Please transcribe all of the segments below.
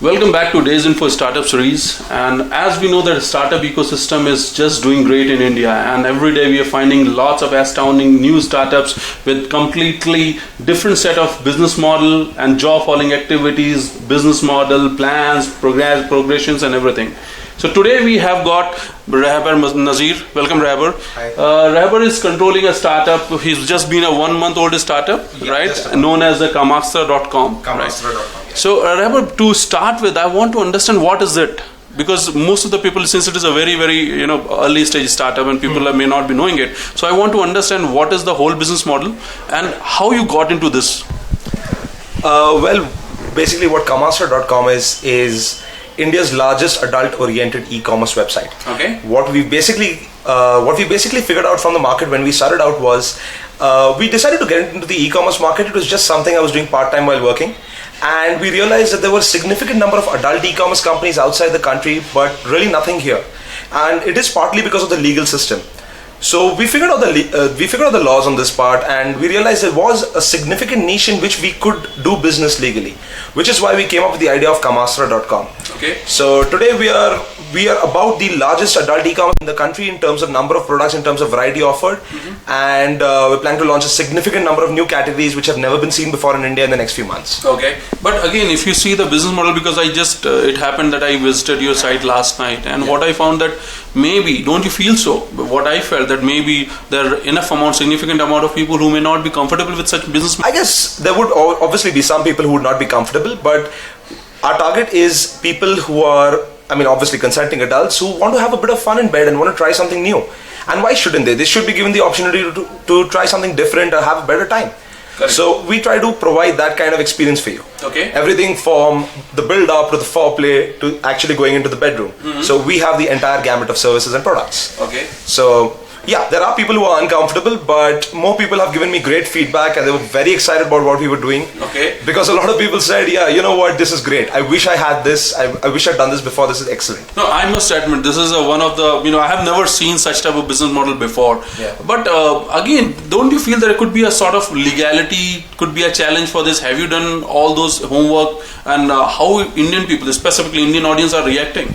Welcome back to Days Info Startup Series. And as we know that the startup ecosystem is just doing great in India, and every day we are finding lots of astounding new startups with completely different set of business model and job following activities, business model, plans, progressions and everything. So today we have got Rahber Nazir. Welcome, Rahber. Hi. Rahber is controlling a startup. He's just been a 1 month old startup, right? Known as the Kaamastra.com. Kamastra.com. Right? So Rahber, to start with, I want to understand what is it? Because most of the people, since it is a very early stage startup and people may not be knowing it. So I want to understand what is the whole business model and how you got into this. Well, basically what Kamastra.com is India's largest adult-oriented e-commerce website. Okay. What we basically figured out from the market when we started out was we decided to get into the e-commerce market. It was just something I was doing part-time while working, and we realized that there were a significant number of adult e-commerce companies outside the country, but really nothing here. And it is partly because of the legal system. So we figured out the laws on this part, and we realized there was a significant niche in which we could do business legally, which is why we came up with the idea of Kamastra.com. Okay. So today we are about the largest adult e-commerce in the country in terms of number of products, in terms of variety offered, and we're planning to launch a significant number of new categories which have never been seen before in India in the next few months. Okay. But again, if you see the business model, because I just it happened that I visited your site last night, and what I found that maybe, don't you feel so? What I felt that maybe there are significant amount of people who may not be comfortable with such business. I guess there would obviously be some people who would not be comfortable, but our target is people who are, obviously consenting adults who want to have a bit of fun in bed and want to try something new. And why shouldn't they? They should be given the opportunity to try something different or have a better time. Correct. So we try to provide that kind of experience for you. Okay. Everything from the build up to the foreplay to actually going into the bedroom. So we have the entire gamut of services and products. Okay. So yeah, there are people who are uncomfortable, but more people have given me great feedback and they were very excited about what we were doing. Okay. Because a lot of people said, yeah, you know what, this is great. I wish I had this. I wish I'd done this before. This is excellent. No, I must admit, this is one of the, I have never seen such type of business model before. Yeah. But again, don't you feel there could be a sort of legality, could be a challenge for this? Have you done all those homework, and how Indian people, specifically Indian audience, are reacting?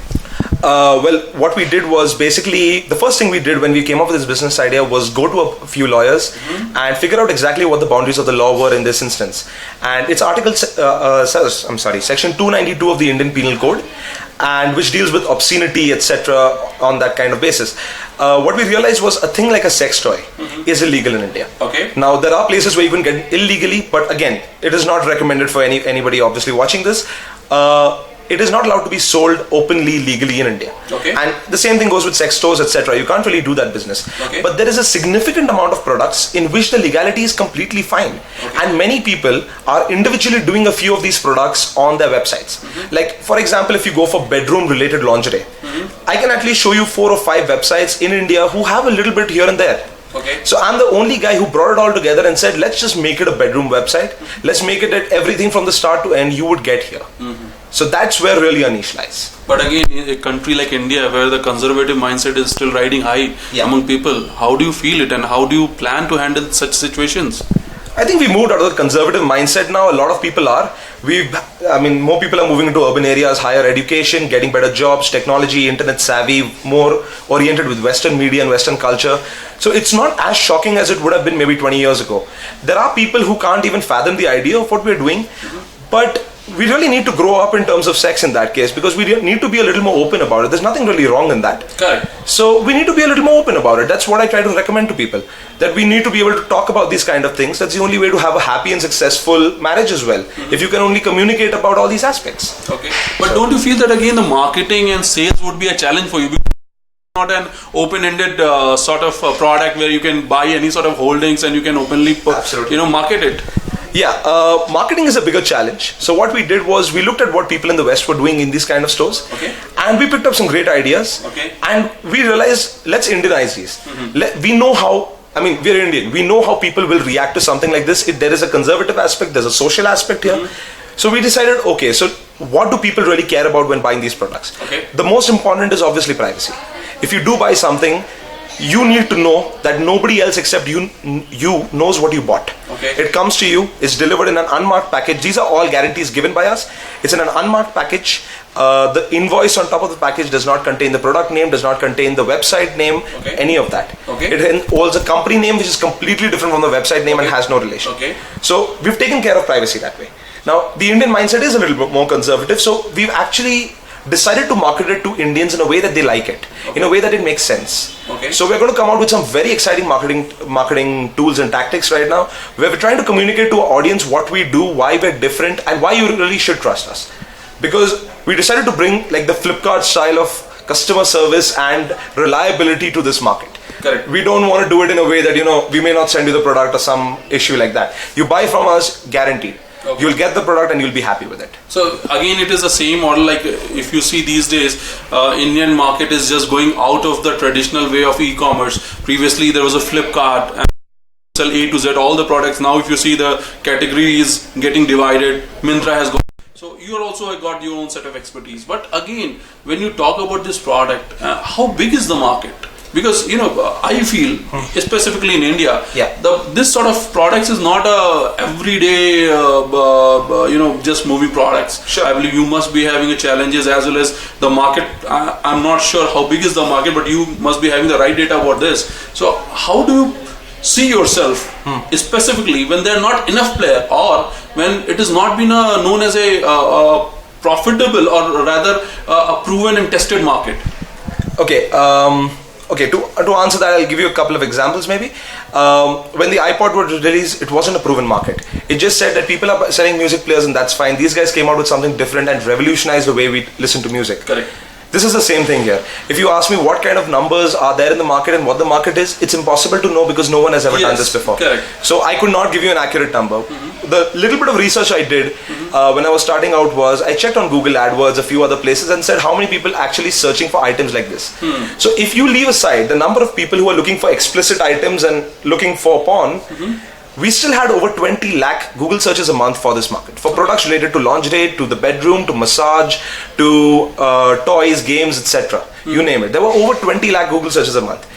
Well, what we did was basically, the first thing we did when we came up with this business idea was go to a few lawyers and figure out exactly what the boundaries of the law were in this instance. And it's section 292 of the Indian Penal Code, and which deals with obscenity, etc. on that kind of basis. What we realized was a thing like a sex toy is illegal in India. Okay. Now, there are places where you can get it illegally, but again, it is not recommended for anybody obviously watching this. It is not allowed to be sold openly, legally in India. Okay. And the same thing goes with sex stores, etc. You can't really do that business. Okay. But there is a significant amount of products in which the legality is completely fine. Okay. And many people are individually doing a few of these products on their websites. Like, for example, if you go for bedroom-related lingerie, I can actually show you 4 or 5 websites in India who have a little bit here and there. Okay. So I'm the only guy who brought it all together and said, let's just make it a bedroom website. Let's make it at everything from the start to end you would get here. So that's where really our niche lies. But again, in a country like India, where the conservative mindset is still riding high among people, how do you feel it, and how do you plan to handle such situations? I think we moved out of the conservative mindset now. A lot of people are. More people are moving into urban areas, higher education, getting better jobs, technology, internet savvy, more oriented with Western media and Western culture. So it's not as shocking as it would have been maybe 20 years ago. There are people who can't even fathom the idea of what we're doing, but we really need to grow up in terms of sex in that case, because we need to be a little more open about it. There's nothing really wrong in that. Correct. So we need to be a little more open about it. That's what I try to recommend to people, that we need to be able to talk about these kind of things. That's the only way to have a happy and successful marriage as well. If you can only communicate about all these aspects. Okay. But don't you feel that again the marketing and sales would be a challenge for you? Because it's not an open-ended sort of product where you can buy any sort of holdings and you can openly market it. Yeah, marketing is a bigger challenge. So what we did was we looked at what people in the West were doing in these kind of stores, and we picked up some great ideas. And we realized, let's Indianize these. We know how, we're Indian. We know how people will react to something like this. If there is a conservative aspect, there's a social aspect here. So we decided, okay, so what do people really care about when buying these products? The most important is obviously privacy. If you do buy something, you need to know that nobody else except you knows what you bought. Okay. It comes to you, it's delivered in an unmarked package. These are all guarantees given by us. It's in an unmarked package. The invoice on top of the package does not contain the product name, does not contain the website name, any of that. It holds a company name which is completely different from the website name and has no relation. So we've taken care of privacy that way. Now, the Indian mindset is a little bit more conservative, so we've actually decided to market it to Indians in a way that they like it, in a way that it makes sense. So we're going to come out with some very exciting marketing tools and tactics right now, where we're trying to communicate to our audience what we do, why we're different, and why you really should trust us. Because we decided to bring like the Flipkart style of customer service and reliability to this market. Correct. We don't want to do it in a way that, we may not send you the product or some issue like that. You buy from us, guaranteed. You'll get the product and you'll be happy with it. So again, it is the same model. Like if you see these days, Indian market is just going out of the traditional way of e-commerce. Previously, there was a Flipkart and sell A to Z all the products. Now, if you see, the category is getting divided. Myntra has gone. So you are also got your own set of expertise. But again, when you talk about this product, how big is the market? Because I feel specifically in India, this sort of products is not a everyday just moving products. Sure. I believe you must be having a challenges as well as the market. I'm not sure how big is the market, but you must be having the right data about this. So how do you see yourself specifically when there are not enough player, or when it has not been known as a profitable or rather a proven and tested market? Okay, to answer that, I'll give you a couple of examples maybe. When the iPod was released, it wasn't a proven market. It just said that people are selling music players and that's fine. These guys came out with something different and revolutionized the way we listen to music. Correct. This is the same thing here. If you ask me what kind of numbers are there in the market and what the market is, it's impossible to know because no one has ever done this before. Correct. So I could not give you an accurate number. The little bit of research I did when I was starting out was I checked on Google AdWords, a few other places, and said how many people actually searching for items like this. So if you leave aside the number of people who are looking for explicit items and looking for porn, we still had over 20 lakh Google searches a month for this market, for products related to lingerie, to the bedroom, to massage, to toys, games, etc. You name it. There were over 20 lakh Google searches a month.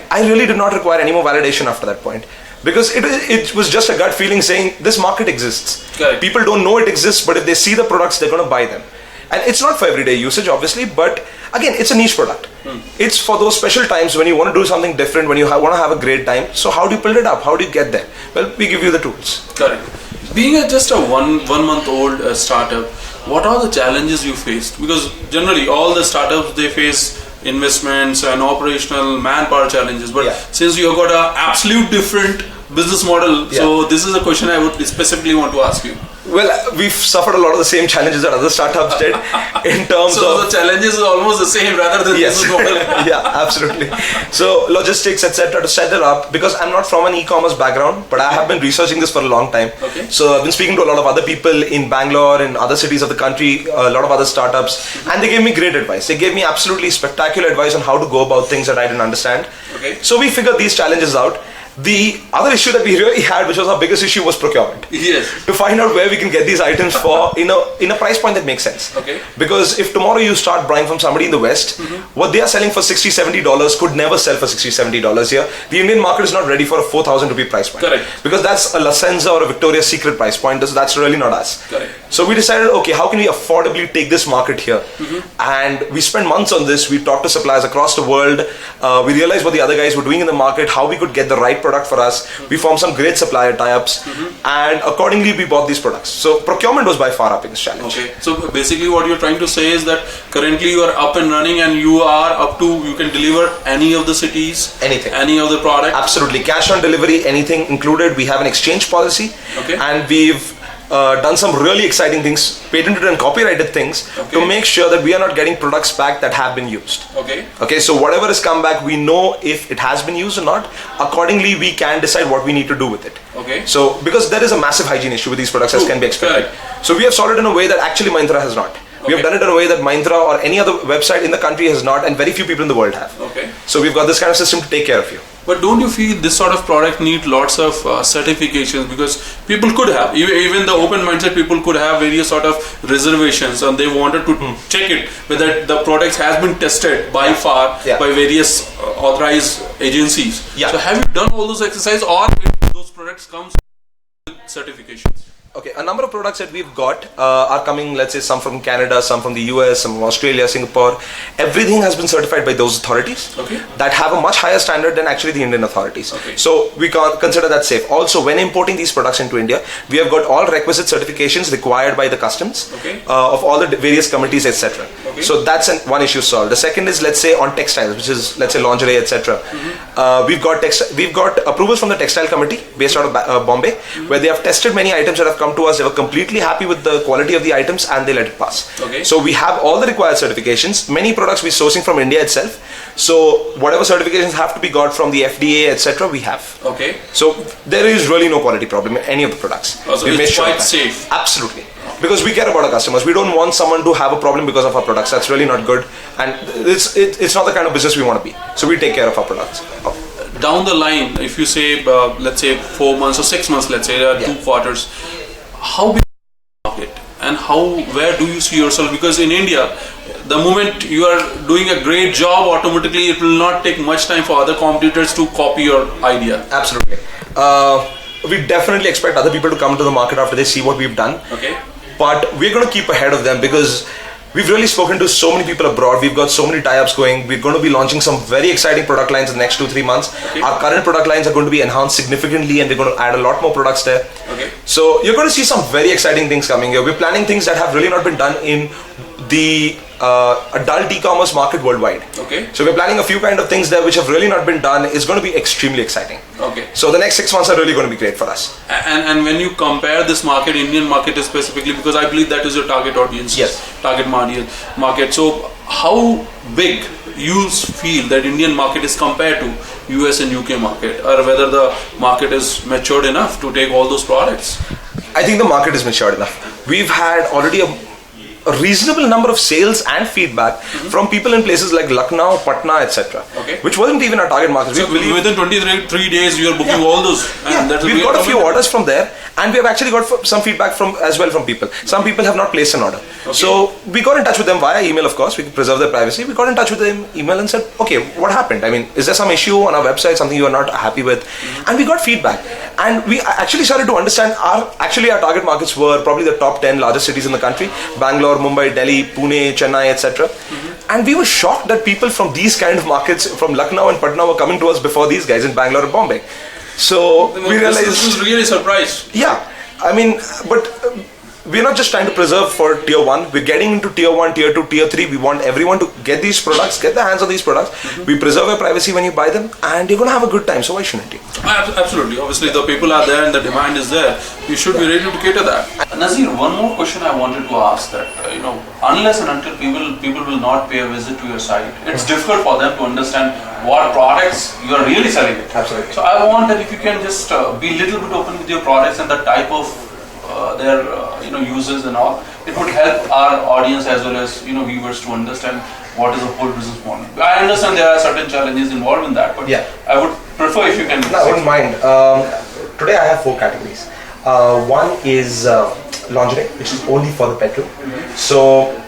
I really did not require any more validation after that point, because it was just a gut feeling saying this market exists. People don't know it exists, but if they see the products, they're going to buy them. And it's not for everyday usage, obviously, but again, it's a niche product. It's for those special times when you want to do something different, when you want to have a great time. So how do you build it up? How do you get there? Well, we give you the tools. Correct. Being just a one month old startup, what are the challenges you faced? Because generally all the startups, they face investments and operational manpower challenges. But since you have got an absolute different business model, so this is a question I would specifically want to ask you. Well, we've suffered a lot of the same challenges that other startups did in terms of... So the challenges are almost the same rather than business model. Yeah, absolutely. So logistics, etc. to set it up, because I'm not from an e-commerce background, but I have been researching this for a long time. So I've been speaking to a lot of other people in Bangalore and other cities of the country, a lot of other startups, and they gave me great advice. They gave me absolutely spectacular advice on how to go about things that I didn't understand. So we figured these challenges out. The other issue that we really had, which was our biggest issue, was procurement. To find out where we can get these items for in a price point that makes sense. Because if tomorrow you start buying from somebody in the West, what they are selling for $60, $70 could never sell for $60, $70 here. The Indian market is not ready for a 4,000 rupee price point. Because that's a La Senza or a Victoria's Secret price point. That's really not us. So we decided, okay, how can we affordably take this market here? And we spent months on this. We talked to suppliers across the world. We realized what the other guys were doing in the market, how we could get the right product for us. We formed some great supplier tie-ups, and accordingly we bought these products. So procurement was by far our biggest challenge. So basically what you're trying to say is that currently you are up and running and you can deliver any of the cities, any of the product. Absolutely, cash on delivery, anything included. We have an exchange policy, and we've done some really exciting things, patented and copyrighted things, to make sure that we are not getting products back that have been used. So whatever has come back, we know if it has been used or not. Accordingly, we can decide what we need to do with it. So because there is a massive hygiene issue with these products, as can be expected. So we have solved it in a way that actually Myntra has not. We have done it in a way that Myntra or any other website in the country has not, and very few people in the world have. So we've got this kind of system to take care of you. But don't you feel this sort of product need lots of certifications? Because people could have, even the open mindset people could have various sort of reservations, and they wanted to check it whether the product has been tested by by various authorized agencies. So have you done all those exercises, or those products comes with certifications? Okay, a number of products that we've got are coming, let's say some from Canada, some from the US, some from Australia, Singapore. Everything has been certified by those authorities that have a much higher standard than actually the Indian authorities. So we can consider that safe. Also, when importing these products into India, we have got all requisite certifications required by the customs of all the various committees, etc. So that's one issue solved. The second is, let's say on textiles, which is, let's say, lingerie, etc. We've got approvals from the textile committee based out of Bombay, where they have tested many items that have come to us. They were completely happy with the quality of the items and they let it pass. So we have all the required certifications. Many products we're sourcing from India itself. So whatever certifications have to be got from the FDA, etc., we have. So there is really no quality problem in any of the products. So it's quite safe. Absolutely. Because we care about our customers. We don't want someone to have a problem because of our products. That's really not good. And it's not the kind of business we want to be. So we take care of our products. Down the line, if you say, let's say 4 months or 6 months, let's say, 2 quarters, how big is the market and where do you see yourself? Because in India, the moment you are doing a great job, automatically it will not take much time for other competitors to copy your idea. Absolutely. We definitely expect other people to come to the market after they see what we've done. But we're going to keep ahead of them because we've really spoken to so many people abroad. We've got so many tie-ups going. We're going to be launching some very exciting product lines in the next 2-3 months. Our current product lines are going to be enhanced significantly and we're going to add a lot more products there. So you're going to see some very exciting things coming here. We're planning things that have really not been done in the adult e-commerce market worldwide. So we're planning a few kind of things there which have really not been done. It's going to be extremely exciting. So the next 6 months are really going to be great for us. And when you compare this market, Indian market specifically, because I believe that is your target audience, target market. So how big you feel that Indian market is compared to US and UK market, or whether the market is matured enough to take all those products? I think the market is matured enough. We've had already a reasonable number of sales and feedback from people in places like Lucknow, Patna, etc. Which wasn't even our target market. So within 23 days you are booking all those. And we've got a few orders from there, and we have actually got some feedback as well from people. Some people have not placed an order. So we got in touch with them via email, of course. We preserve their privacy. We got in touch with them email and said, okay, what happened? I mean, is there some issue on our website, something you are not happy with? And we got feedback. And we actually started to understand our target markets were probably the top 10 largest cities in the country: Bangalore, Mumbai, Delhi, Pune, Chennai, etc. And we were shocked that people from these kind of markets, from Lucknow and Patna, were coming to us before these guys in Bangalore and Bombay. So we realized this was really surprised. Yeah, I mean, but we're not just trying to preserve for tier 1. We're getting into tier 1, tier 2, tier 3. We want everyone to get these products, get their hands on these products. We preserve your privacy when you buy them, and you're going to have a good time. So why shouldn't you? Absolutely. Obviously, the people are there and the demand is there. You should be ready to cater that. Nazir, one more question I wanted to ask that, unless and until people will not pay a visit to your site, it's difficult for them to understand what products you are really selling. Absolutely. So I want that if you can just be a little bit open with your products and the type of their users and all, it would help our audience as well as viewers to understand what is the whole business model. I understand there are certain challenges involved in that, but I would prefer if you can. No, I wouldn't mind. Today I have 4 categories. One is lingerie, which is only for the bedroom. So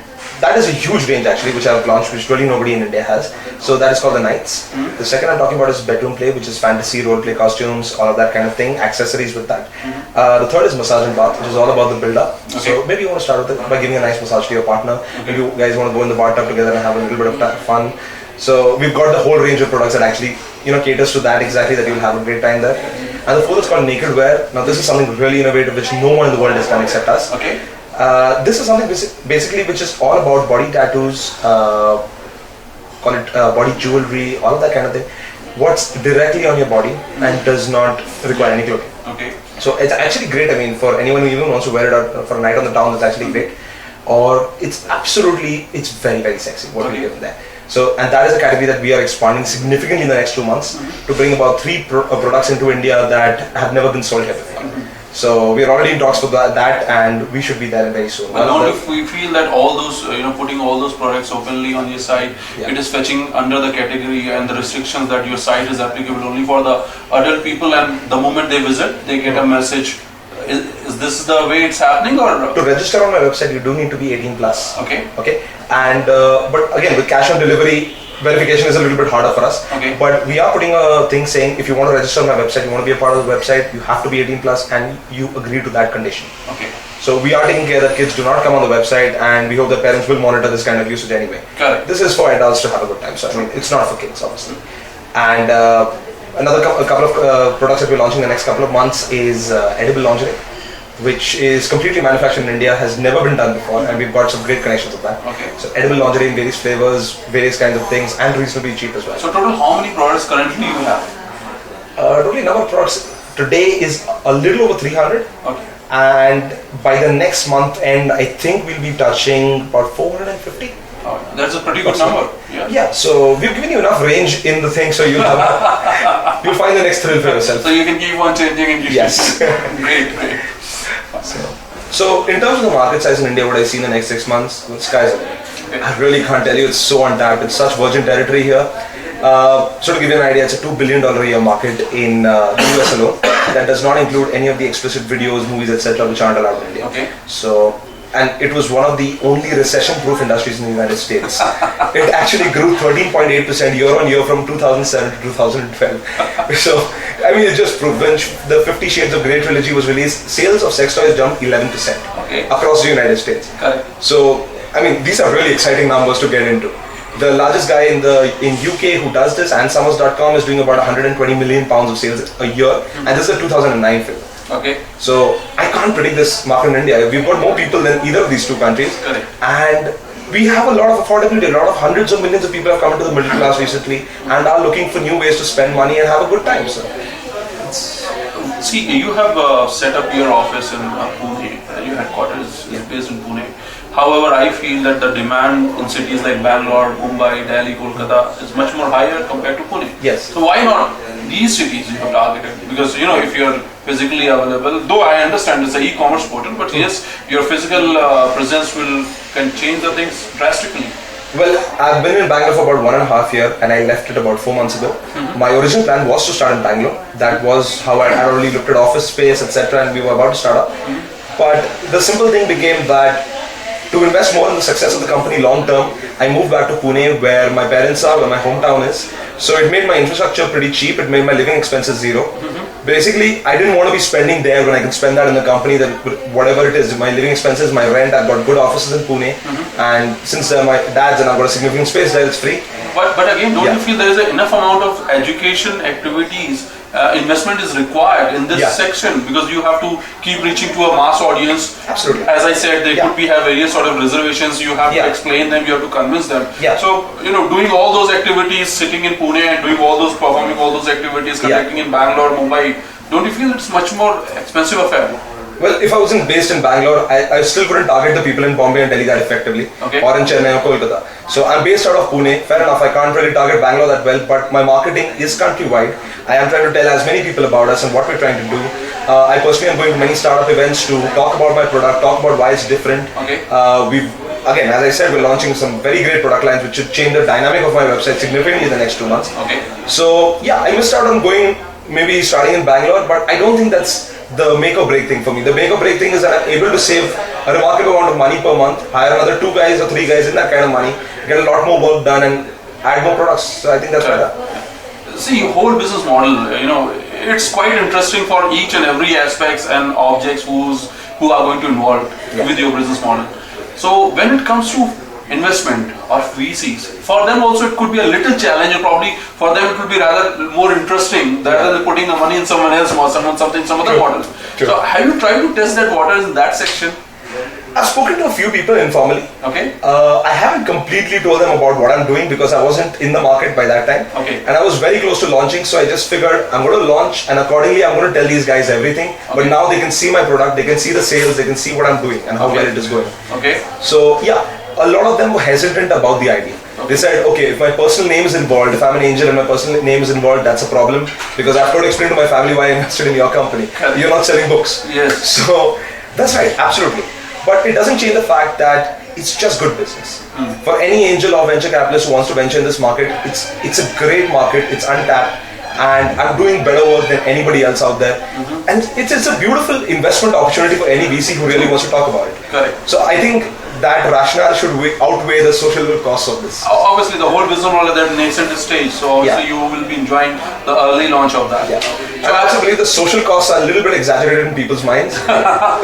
that is a huge range actually, which I have launched, which really nobody in India has. So that is called the Nights. The second I'm talking about is bedroom play, which is fantasy, role play, costumes, all of that kind of thing, accessories with that. The third is massage and bath, which is all about the build-up. So maybe you want to start with it by giving a nice massage to your partner. Maybe you guys want to go in the bathtub together and have a little bit of fun. So we've got the whole range of products that actually caters to that exactly, that you'll have a great time there. And the fourth is called naked wear. Now this is something really innovative which no one in the world has done except us. This is something basically which is all about body tattoos, call it body jewelry, all of that kind of thing. What's directly on your body and does not require any clothing. So it's actually great. I mean, for anyone who even wants to wear it out for a night on the town, that's actually great. Or it's very, very sexy what we give there. So, and that is a category that we are expanding significantly in the next 2 months to bring about 3 products into India that have never been sold here before. So we are already in talks for that, and we should be there very soon. But not if we feel that all those, putting all those products openly on your site, it is fetching under the category and the restrictions that your site is applicable only for the adult people, and the moment they visit, they get a message. Is this the way it's happening, or? To register on my website, you do need to be 18 plus. Okay. And but again, with cash on delivery, verification is a little bit harder for us. Okay. But we are putting a thing saying if you want to register on my website, you want to be a part of the website, you have to be 18 plus and you agree to that condition. Okay. So we are taking care that kids do not come on the website, and we hope that parents will monitor this kind of usage anyway. Correct. This is for adults to have a good time. So I mean, it's not for kids, obviously. And a couple of products that we're launching in the next couple of months is edible lingerie, which is completely manufactured in India, has never been done before, and we've got some great connections with that. Okay. So edible lingerie in various flavors, various kinds of things, and reasonably cheap as well. So total, how many products currently you have? Totally number of products today is a little over 300. Okay. And by the next month end, I think we'll be touching about 450. That's a pretty good number. Yeah. Yeah, so we've given you enough range in the thing, so you'll you'll find the next thrill for yourself. So you can keep on changing and Yes. Great. So in terms of the market size in India, what I see in the next 6 months, the sky's the limit. Okay. I really can't tell you, it's so untapped, it's such virgin territory here. So to give you an idea, it's a $2 billion a year market in the US alone. That does not include any of the explicit videos, movies, etc., which aren't allowed in India. Okay. So, and it was one of the only recession-proof industries in the United States. It actually grew 13.8% year on year from 2007 to 2012. So, I mean, it just proved when the 50 Shades of Grey trilogy was released, sales of sex toys jumped 11% across the United States. Correct. So, I mean, these are really exciting numbers to get into. The largest guy in UK who does this, andsummers.com, is doing about 120 million pounds of sales a year, and this is a 2009 figure. Okay. So I can't predict this market in India. We've got more people than either of these two countries. Correct. And we have a lot of affordability. A lot of hundreds of millions of people have come into the middle class recently and are looking for new ways to spend money and have a good time. So, see, you have set up your office in Pune. Your headquarters is based in Pune. However, I feel that the demand in cities like Bangalore, Mumbai, Delhi, Kolkata is much more higher compared to Pune. Yes. So why not these cities you have targeted? Because if you're physically available, though I understand it's an e-commerce portal, but yes, your physical presence can change the things drastically. Well, I've been in Bangalore for about 1.5 years, and I left it about 4 months ago. My original plan was to start in Bangalore. That was how I had already looked at office space, etc., and we were about to start up. But the simple thing became that to invest more in the success of the company long term, I moved back to Pune, where my parents are, where my hometown is. So it made my infrastructure pretty cheap. It made my living expenses zero. Basically, I didn't want to be spending there when I can spend that in the company. That whatever it is, my living expenses, my rent. I've got good offices in Pune, and since my dad's and I've got a significant space there, it's free. But again, don't you feel there is enough amount of education activities? Investment is required in this section, because you have to keep reaching to a mass audience. Absolutely. As I said, they could have various sort of reservations. You have to explain them. You have to convince them. So doing all those activities, sitting in Pune and performing all those activities, conducting in Bangalore, Mumbai. Don't you feel it's much more expensive affair? Well, if I wasn't based in Bangalore, I still couldn't target the people in Bombay and Delhi that effectively, or in Chennai or Kolkata. So I'm based out of Pune. Fair enough, I can't really target Bangalore that well, but my marketing is countrywide. I am trying to tell as many people about us and what we're trying to do. I personally am going to many startup events to talk about my product, talk about why it's different. Again, as I said, we're launching some very great product lines which should change the dynamic of my website significantly in the next 2 months. So yeah, I missed out on maybe starting in Bangalore, but I don't think that's the make or break thing for me. The make or break thing is that I'm able to save a remarkable amount of money per month, hire another 2 guys or 3 guys in that kind of money, get a lot more work done and add more products. So I think that's better. See, your whole business model, it's quite interesting for each and every aspects and objects who are going to involve with your business model. So when it comes to investment or VCs, for them also it could be a little challenge, or probably for them it would be rather more interesting rather than putting the money in someone else or some other model. So have you tried to test that waters in that section? I've spoken to a few people informally. Okay. I haven't completely told them about what I'm doing because I wasn't in the market by that time. Okay. And I was very close to launching, so I just figured I'm going to launch and accordingly I'm going to tell these guys everything. Okay. But now they can see my product, they can see the sales, they can see what I'm doing and how well it is going. Okay. So yeah, a lot of them were hesitant about the idea. They said, okay, if my personal name is involved, if I'm an angel and my personal name is involved, that's a problem because I've got to explain to my family why I invested in your company. You're not selling books. Yes. So that's right, absolutely. But it doesn't change the fact that it's just good business. For any angel or venture capitalist who wants to venture in this market, it's a great market, it's untapped, and I'm doing better work than anybody else out there. And it's a beautiful investment opportunity for any VC who really wants to talk about it. Correct. So I think that rationale should outweigh the social costs of this. Obviously, the whole business model at that nascent stage, so obviously you will be enjoying the early launch of that. Yeah. So I also believe the social costs are a little bit exaggerated in people's minds.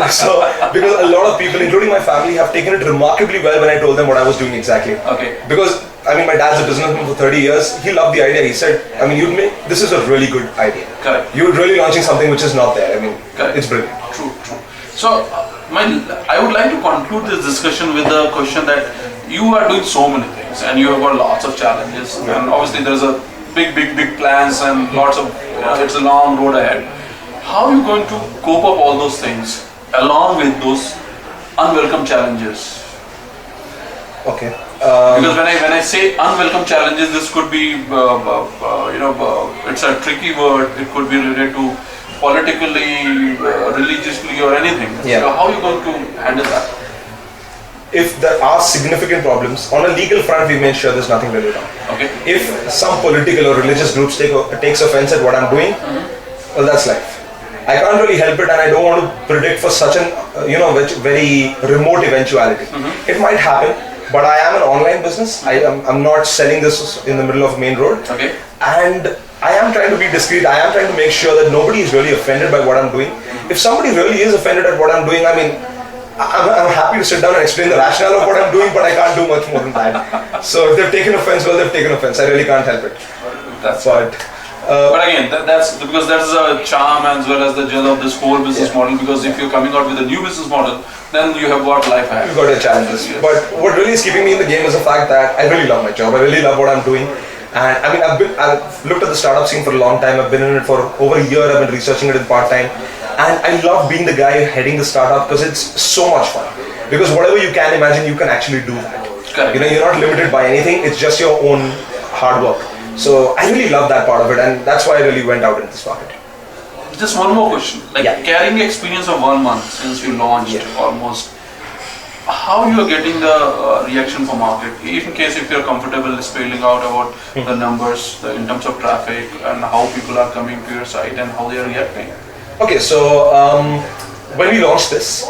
So, because a lot of people, including my family, have taken it remarkably well when I told them what I was doing exactly. Okay. Because, I mean, my dad's a businessman for 30 years. He loved the idea. He said, I mean, this is a really good idea. Correct. You're really launching something which is not there. I mean, correct. It's brilliant. True. So, I would like to conclude this discussion with the question that you are doing so many things and you have got lots of challenges, and obviously there's a big plans and lots of, it's a long road ahead. How are you going to cope up all those things along with those unwelcome challenges? Okay. Because when I say unwelcome challenges, this could be, it's a tricky word. It could be related to politically, religiously, or anything. Yeah. So how are you going to handle that? If there are significant problems, on a legal front, we made sure there's nothing really wrong. Okay. If some political or religious groups takes offense at what I'm doing, well, that's life. I can't really help it, and I don't want to predict for such an very remote eventuality. It might happen, but I am an online business. I'm not selling this in the middle of a main road. Okay. And I am trying to be discreet. I am trying to make sure that nobody is really offended by what I'm doing. If somebody really is offended at what I'm doing, I mean, I'm happy to sit down and explain the rationale of what I'm doing, but I can't do much more than that. So if they've taken offense, well, they've taken offense. I really can't help it. But again, that's because that's a charm as well as the gel of this whole business model. Because if you're coming out with a new business model, then you have got life ahead. You've got your challenges. Yes. But what really is keeping me in the game is the fact that I really love my job. I really love what I'm doing. And I mean, I've looked at the startup scene for a long time. I've been in it for over a year. I've been researching it in part-time. And I love being the guy heading the startup because it's so much fun. Because whatever you can imagine, you can actually do that. Correct. You're not limited by anything. It's just your own hard work. So I really love that part of it, and that's why I really went out into this market. Just one more question. Carrying the experience of 1 month since you launched almost, how you are getting the reaction from market? If you're comfortable spelling out about the numbers in terms of traffic and how people are coming to your site and how they are reacting. Okay, so when we launched this,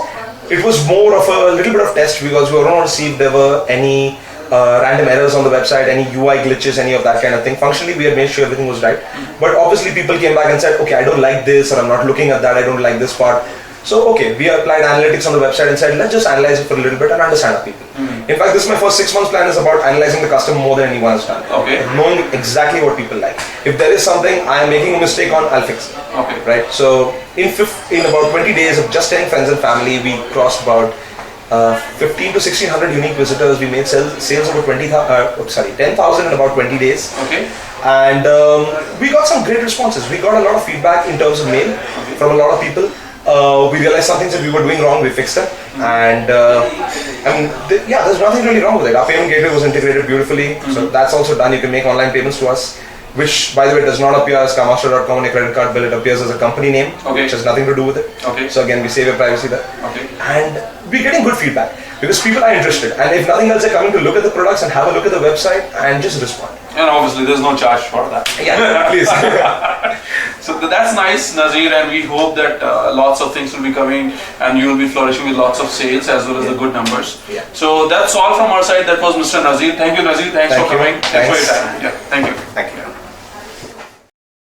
it was more of a little bit of test because we wanted to see if there were any random errors on the website, any UI glitches, any of that kind of thing. Functionally, we had made sure everything was right. But obviously, people came back and said, okay, I don't like this, or I'm not looking at that, I don't like this part. So, okay, we applied analytics on the website and said, let's just analyze it for a little bit and understand our people. In fact, this is my first 6 months plan is about analyzing the customer more than anyone has done. Okay. Knowing exactly what people like. If there is something I am making a mistake on, I'll fix it. Okay. Right? So, in about 20 days of just telling friends and family, we crossed about 15 to 1600 unique visitors. We made sales over 10,000 in about 20 days. Okay. And we got some great responses. We got a lot of feedback in terms of mail from a lot of people. We realized some things that we were doing wrong, we fixed them. And there's nothing really wrong with it. Our payment gateway was integrated beautifully. So that's also done. You can make online payments to us, which, by the way, does not appear as Kaamastra.com on a credit card bill. It appears as a company name, which has nothing to do with it. Okay. So again, we save your privacy there. Okay. And we're getting good feedback because people are interested. And if nothing else, they're coming to look at the products and have a look at the website and just respond. And obviously, there's no charge for that. Yeah, please. So that's nice, Nazir, and we hope that lots of things will be coming and you will be flourishing with lots of sales as well as the good numbers. Yeah. So that's all from our side. That was Mr. Nazir. Thank you, Nazir. Thanks for coming. Thanks for your time. Yeah. Thank you. Thank you.